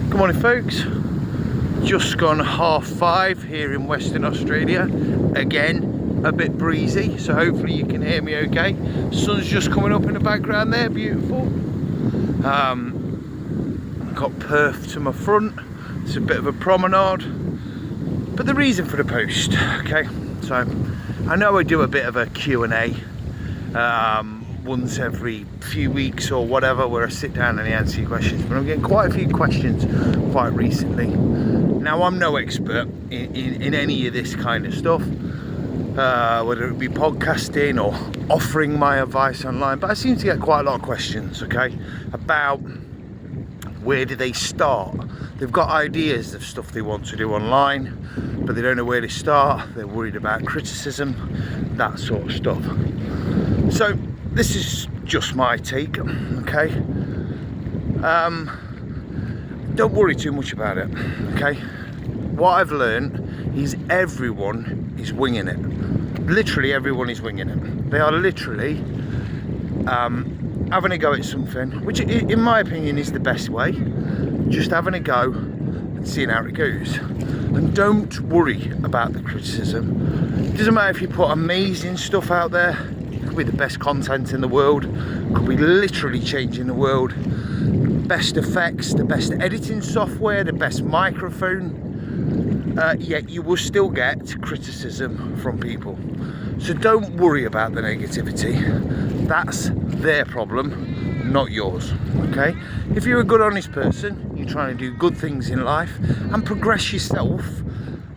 Good morning, folks. Just gone 5:30 here in Western Australia. Again, a bit breezy, so hopefully you can hear me okay. Sun's just coming up in the background there, beautiful. Got Perth to my front. It's a bit of a promenade. But the reason for the post, okay? So I know I do a bit of a Q&A once every few weeks or whatever, where I sit down and I answer your questions, but I'm getting quite a few questions quite recently. Now, I'm no expert in any of this kind of stuff, whether it be podcasting or offering my advice online, but I seem to get quite a lot of questions, okay, about where do they start. They've got ideas of stuff they want to do online, but they don't know where to start. They're worried about criticism, that sort of stuff. So this is just my take, okay? Don't worry too much about it, okay? What I've learned is everyone is winging it. Literally everyone is winging it. They are literally having a go at something, which in my opinion is the best way. Just having a go and seeing how it goes. And don't worry about the criticism. It doesn't matter if you put amazing stuff out there. It could be the best content in the world. It could be literally changing the world. Best effects, the best editing software, the best microphone. Yet you will still get criticism from people. So don't worry about the negativity. That's their problem, not yours, okay? If you're a good, honest person, you're trying to do good things in life and progress yourself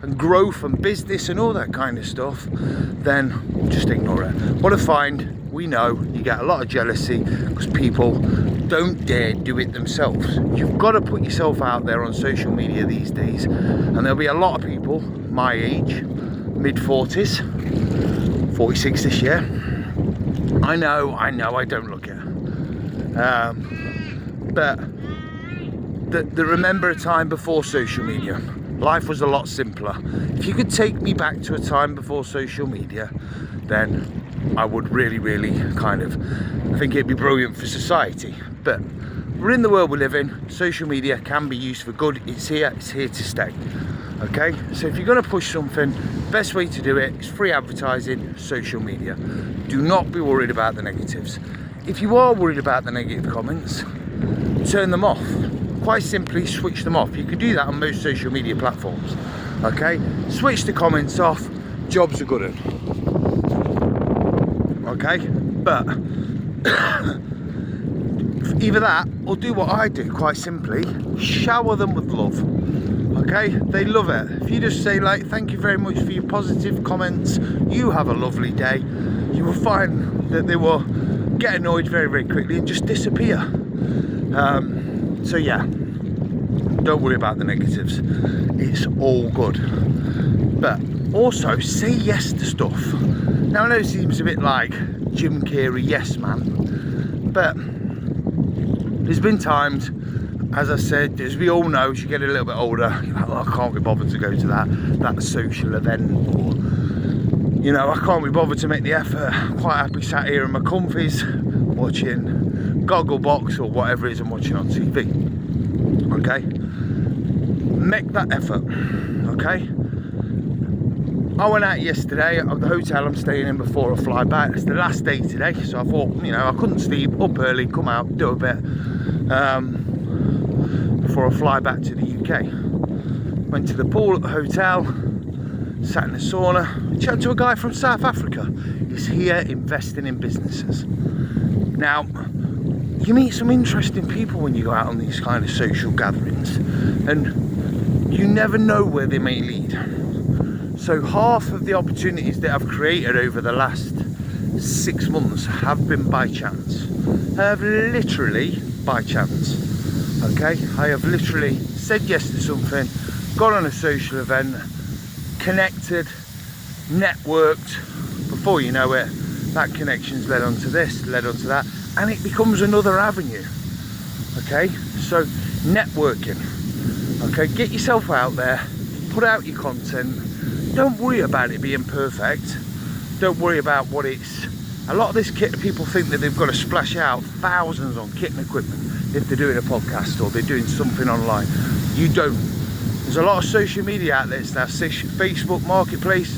and growth and business and all that kind of stuff, then just ignore it. What I find, we know you get a lot of jealousy because people don't dare do it themselves. You've got to put yourself out there on social media these days, and there'll be a lot of people my age, mid-40s, 46 this year. I know, I don't look it. But the remember a time before social media. Life was a lot simpler. If you could take me back to a time before social media, then I would really kind of, I think it'd be brilliant for society. But we're in the world we live in. Social media can be used for good. It's here to stay. Okay, so if you're going to push something, best way to do it is free advertising, social media. Do not be worried about the negatives. If you are worried about the negative comments, turn them off. Quite simply, switch them off. You can do that on most social media platforms. Okay, switch the comments off. Jobs are good at. Okay, but either that or do what I do. Quite simply, shower them with love. Okay, they love it. If you just say, like, thank you very much for your positive comments, you have a lovely day, you will find that they will get annoyed very quickly and just disappear. So yeah, don't worry about the negatives. It's all good. But also say yes to stuff. Now I know it seems a bit like Jim Carrey yes man, but there's been times, as I said, as we all know, as you get a little bit older, you're like, oh, I can't be bothered to go to that social event, or, you know, I can't be bothered to make the effort. I'm quite happy sat here in my comfies watching Gogglebox or whatever it is I'm watching on TV. Okay? Make that effort. Okay? I went out yesterday at the hotel I'm staying in before I fly back. It's the last day today, so I thought, you know, I couldn't sleep, up early, come out, do a bit. Before I fly back to the UK. Went to the pool at the hotel, sat in the sauna, chatted to a guy from South Africa. He's here investing in businesses. Now, you meet some interesting people when you go out on these kind of social gatherings, and you never know where they may lead. So half of the opportunities that I've created over the last 6 months have been by chance. Have literally by chance. Okay, I have literally said yes to something, got on a social event, connected, networked. Before you know it, that connection's led on to this, led on to that, and it becomes another avenue. Okay, so networking. Okay, get yourself out there, put out your content. Don't worry about it being perfect. Don't worry about what it's. A lot of this kit, people think that they've got to splash out thousands on kit and equipment if they're doing a podcast or they're doing something online. You don't. There's a lot of social media outlets now. Facebook Marketplace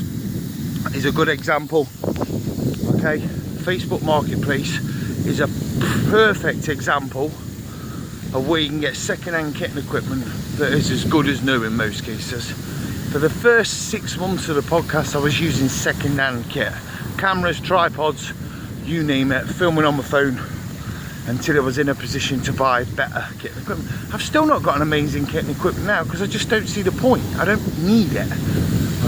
is a good example. Okay, Facebook Marketplace is a perfect example of where you can get second-hand kit and equipment that is as good as new in most cases. For the first 6 months of the podcast, I was using second-hand kit, cameras, tripods, you name it, filming on my phone, until I was in a position to buy better kit and equipment. I've still not got an amazing kit and equipment now because I just don't see the point. I don't need it.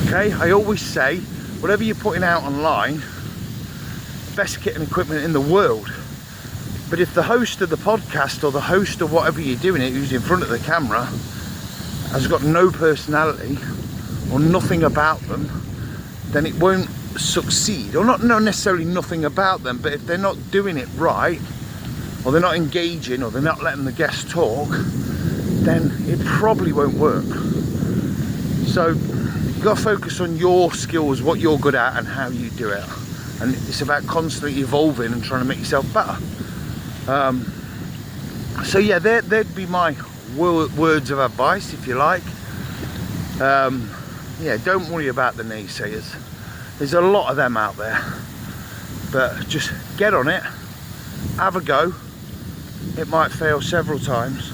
Okay, I always say, whatever you're putting out online, best kit and equipment in the world. But if the host of the podcast or the host of whatever you're doing it, who's in front of the camera, has got no personality or nothing about them, then it won't succeed. Or not necessarily nothing about them, but if they're not doing it right, or they're not engaging, or they're not letting the guests talk, then it probably won't work. So you've got to focus on your skills, what you're good at and how you do it. And it's about constantly evolving and trying to make yourself better. So yeah, there'd be my words of advice, if you like. Yeah, don't worry about the naysayers. There's a lot of them out there, but just get on it, have a go. It might fail several times,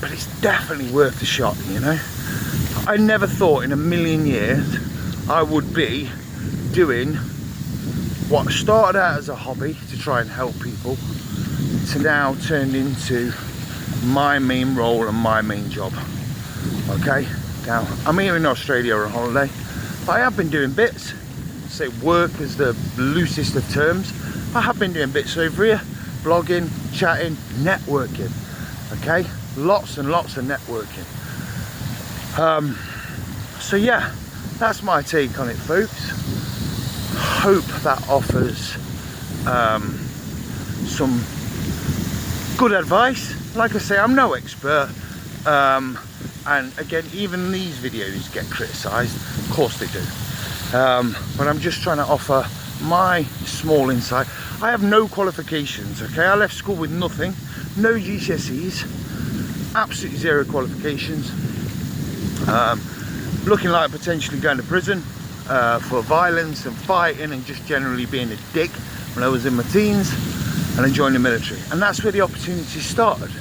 but it's definitely worth a shot, you know. I never thought in a million years I would be doing what started out as a hobby to try and help people, to now turned into my main role and my main job. Okay, now I'm here in Australia on holiday, but I have been doing bits. Say work is the loosest of terms. I have been doing bits over here, blogging, chatting, networking. Okay, lots and lots of networking. So yeah, that's my take on it, folks. Hope that offers some good advice. Like I say, I'm no expert, and again, even these videos get criticised. Of course they do, but I'm just trying to offer my small insight. I have no qualifications. Okay, I left school with nothing, no GCSEs, absolutely zero qualifications, looking like potentially going to prison for violence and fighting and just generally being a dick when I was in my teens, and I joined the military, and that's where the opportunity started.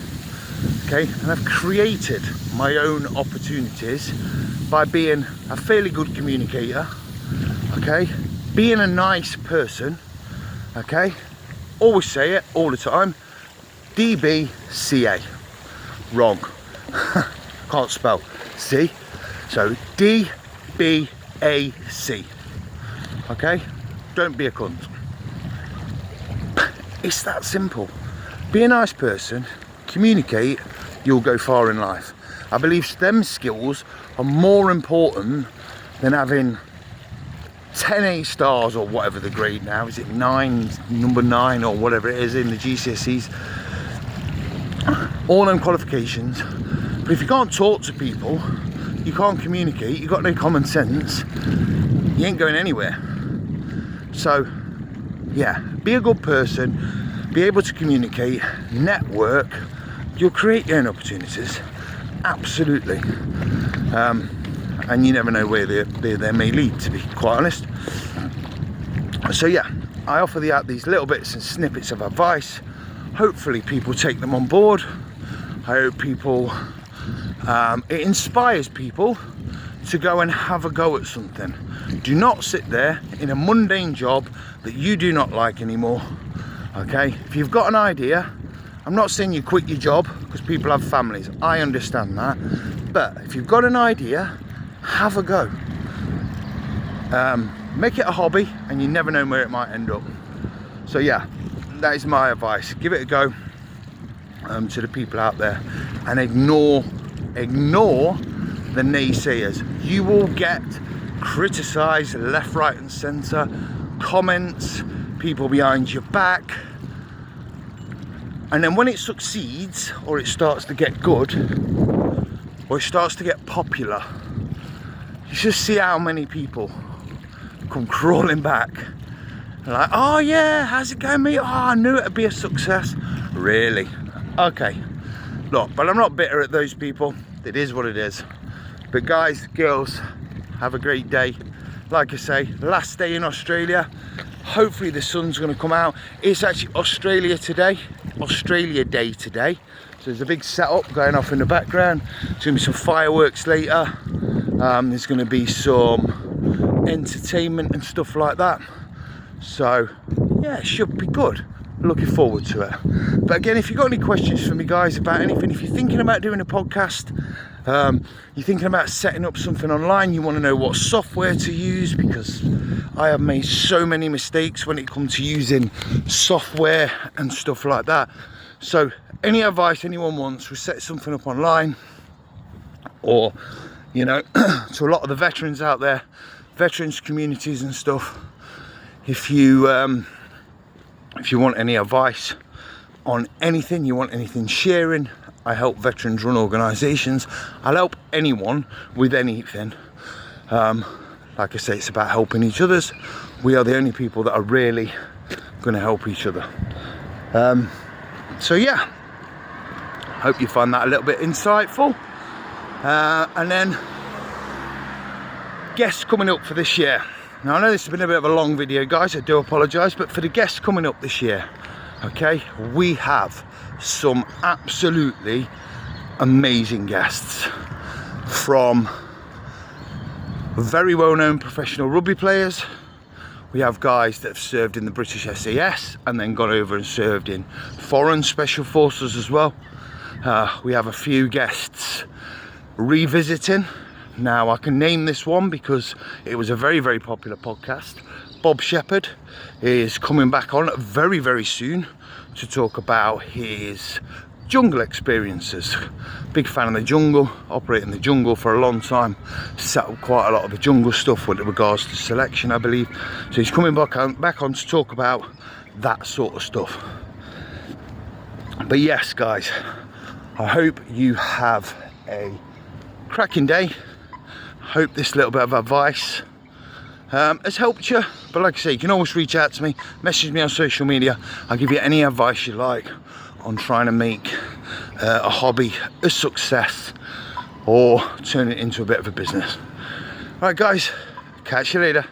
Okay, and I've created my own opportunities by being a fairly good communicator, okay, being a nice person, okay, always say it all the time, DBCA, wrong, can't spell, see, so DBAC, okay, don't be a cunt. It's that simple. Be a nice person, communicate, you'll go far in life. I believe STEM skills are more important than having 10 A stars or whatever the grade now, is it 9, number 9 or whatever it is in the GCSEs. All them qualifications, but if you can't talk to people, you can't communicate, you've got no common sense, you ain't going anywhere. So yeah, be a good person, be able to communicate, network, you'll create your own opportunities, absolutely. And you never know where they may lead, to be quite honest. So yeah, I offer these little bits and snippets of advice. Hopefully people take them on board. I hope people, it inspires people to go and have a go at something. Do not sit there in a mundane job that you do not like anymore. Okay, if you've got an idea, I'm not saying you quit your job, because people have families, I understand that, but if you've got an idea, have a go. Make it a hobby, and you never know where it might end up. So yeah, that is my advice. Give it a go, to the people out there, and ignore the naysayers. You will get criticised left, right and centre, comments, people behind your back, and then when it succeeds, or it starts to get good, or it starts to get popular, you just see how many people come crawling back. They're like, oh yeah, how's it going, mate? Oh, I knew it'd be a success. Really? Okay. Look, but I'm not bitter at those people. it is what it is. But guys, girls, have a great day. Like I say, last day in Australia. Hopefully the sun's going to come out. It's actually Australia Day today. So there's a big setup going off in the background. There's going to be some fireworks later. There's going to be some entertainment and stuff like that. So yeah, it should be good. Looking forward to it. But again, if you've got any questions for me, guys, about anything, if you're thinking about doing a podcast, you're thinking about setting up something online, you want to know what software to use, because I have made so many mistakes when it comes to using software and stuff like that. So any advice anyone wants, we set something up online, or you know, to a lot of the veterans out there, veterans communities and stuff, if you want any advice on anything, you want anything sharing, I help veterans run organisations. I'll help anyone with anything. Like I say, it's about helping each other. We are the only people that are really going to help each other. So yeah, hope you find that a little bit insightful. And then guests coming up for this year. Now I know this has been a bit of a long video, guys, I do apologise, but for the guests coming up this year, okay, we have some absolutely amazing guests, from very well-known professional rugby players. We have guys that have served in the British SAS and then gone over and served in foreign special forces as well. We have a few guests revisiting. Now I can name this one because it was a very, very popular podcast. Bob Shepherd is coming back on very, very soon to talk about his jungle experiences. Big fan of the jungle, operated in the jungle for a long time, set up quite a lot of the jungle stuff with regards to selection, I believe. So he's coming back on to talk about that sort of stuff. But yes, guys, I hope you have a cracking day. Hope this little bit of advice has helped you. But like I say, you can always reach out to me, message me on social media. I'll give you any advice you like on trying to make a hobby a success or turn it into a bit of a business. All right, guys, catch you later.